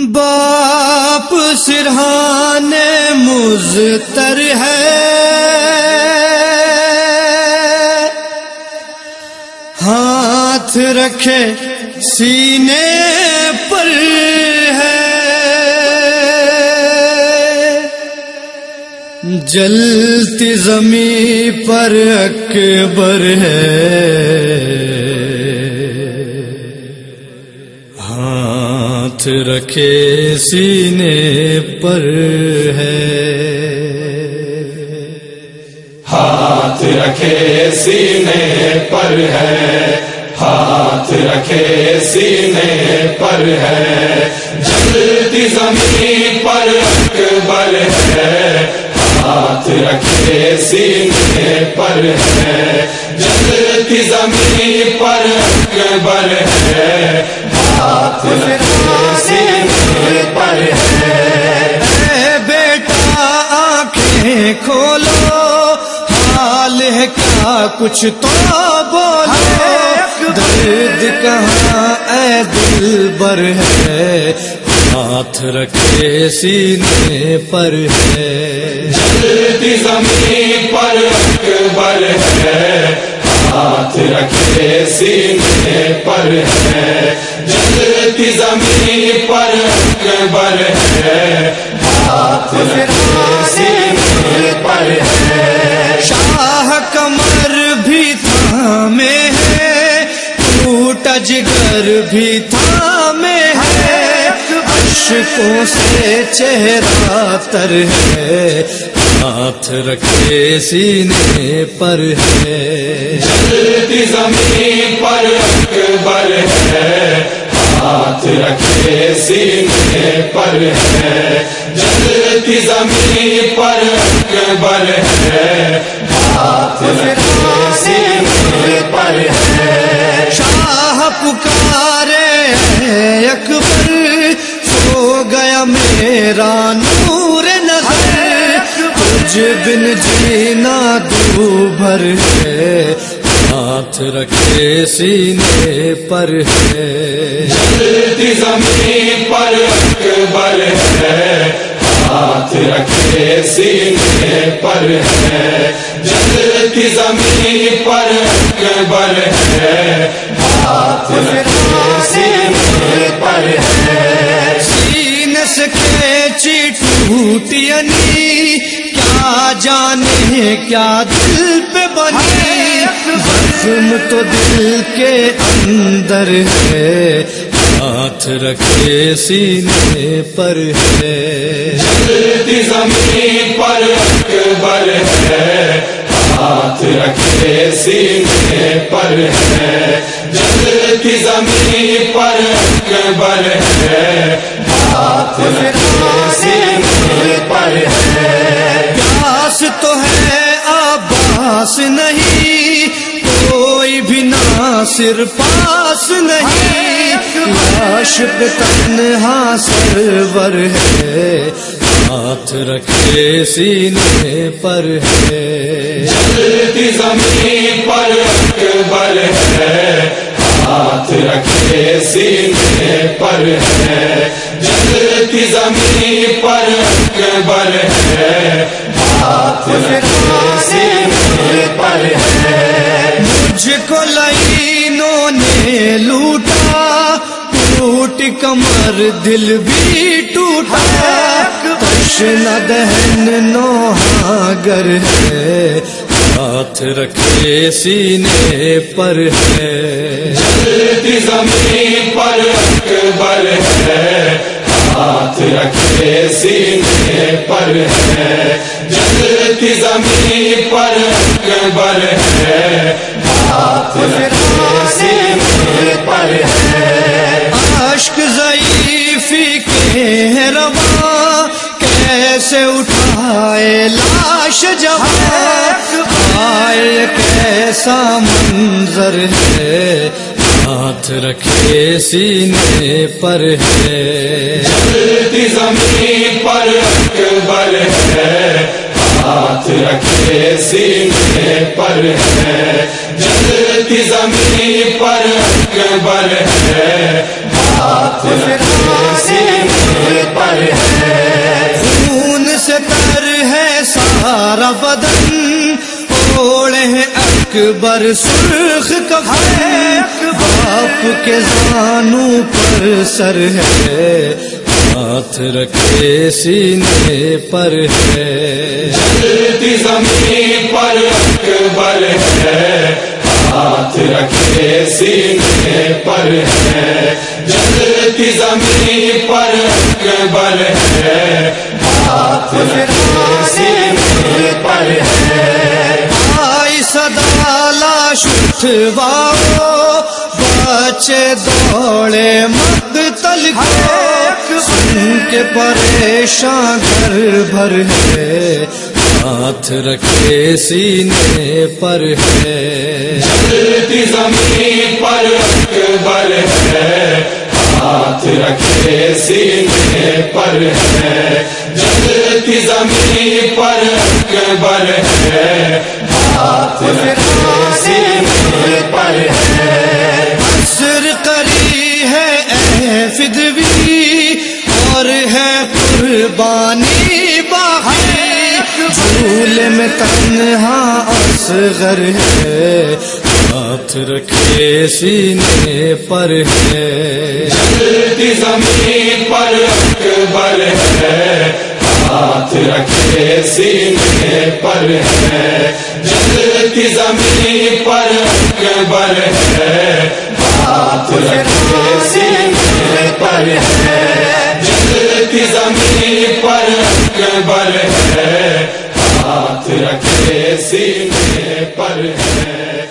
باپ سرحان مضطر ہے، ہاتھ رکھے سینے پر ہے، جلتی زمین پر اکبر ہے، ہاتھ رکھے سینے پر ہے، ہاتھ رکھے سینے پر ہے، ہاتھ رکھے سینے پر ہے، جلتی زمین پر اکبر ہے، ہاتھ رکھے سینے پر ہے، جلتی زمین پر اکبر ہے، ہاتھ رکھے سینے پر ہے۔ اے بیٹا آنکھیں کھولو، حال ہے کیا کچھ تو بولو، درد کہاں اے دلبر ہے، ہاتھ رکھے سینے پر ہے، جلتی زمین پر اکبر ہے، ہاتھ رکھے سینے پر ہے، جلتی زمین پر اکبر ہے، ہاتھ رکھے سینے پر ہے۔ شاہ کمر بھی تھامے ہے، ٹوٹا جگر بھی تھامے ہے، اشکوں سے چہرہ تر ہے، ہاتھ رکھے سینے پر ہے، جلتی زمین پر اکبر ہے، ہاتھ رکھے سینے پر ہے، جلتی زمین پر اکبر ہے، ہاتھ رکھے سینے پر ہے۔ شاہ پکارے اے اکبر، سو گیا میرا نور نظر، تجھ بن جینا دوبھر ہے، ہاتھ رکھے سینے پر ہے، جلتی زمین پر اکبر ہے، ہاتھ رکھے سینے پر ہے، جلتی زمین پر اکبر ہے، ہاتھ رکھے سینے پر ہے۔ سینے سے کھینچی ٹوٹی انی، کیا جانے کیا دل پہ بنی، زخم تو دل کے اندر ہے، ہاتھ رکھے سینے پر ہے، جلتی زمین پر اکبر ہے، ہاتھ رکھے سینے پر ہے، جلتی زمین پر اکبر ہے، ہاتھ رکھے سینے پر ہے۔ پیاس تو ہے عباس نہیں، کوئی بھی ناصر پاس نہیں، لاش پہ تنہا سرور ہے، ہاتھ رکھے سینے پر ہے، جلتی زمین پر اکبر ہے، ہاتھ رکھے سینے پر ہے، جلتی زمین پر اکبر ہے، ہاتھ رکھے سینے پر ہے۔ مجھ کو لعینوں نے لوٹا، ٹوٹ کمر دل بھی ٹوٹا، تشنہ دہن نوحہ گر ہے، ہاتھ رکھے سینے پر ہے، جلتی زمین پر اکبر ہے، ہاتھ رکھے سینے پر ہے، جلتی زمین پر اکبر ہے، ہاتھ رکھے سینے پر ہے۔ عشق ضعیفی کے ہیں رواں، کیسے اٹھائے لاش جہاں، آئے کیسا منظر ہے، ہاتھ رکھے سینے پر ہے، جلتی زمین پر اکبر ہے، ہاتھ رکھے سینے پر ہے، جلتی زمین پر اکبر ہے، ہاتھ رکھے سینے سارا بدن اوڑے اکبر سرخ کفن، باپ کے زانوں پر سر ہے، ہاتھ رکھے سینے پر ہے، جلتی زمین پر اکبر ہے، ہاتھ رکھے سینے پر ہے، جلتی زمین پر اکبر ہے، ہاتھ رکھے سینے پر ہے، آئی صدا لاش اٹھواؤ، بچے دوڑے مقتل کو، سن کے پریشاں گھر بھر ہے، ہاتھ رکھے سینے پر ہے، جلتی زمین پر اکبر ہے، ہاتھ رکھے سینے پر ہے، جلتی زمین پر اکبر ہے، ہاتھ رکھے سینے پر ہے، عصر قری ہے اے فدوی اور ہے قربانی باقی، جھولے میں تنہا اصغر ہے، ہاتھ رکھے سینے پر ہے، جلتی زمین پر اکبر ہے، ہاتھ رکھے سینے پر ہے، جلتی زمین پر اکبر ہے، ہاتھ رکھے سینے پر ہے، جلتی زمین پر اکبر ہے، ہاتھ رکھے سینے پر ہے۔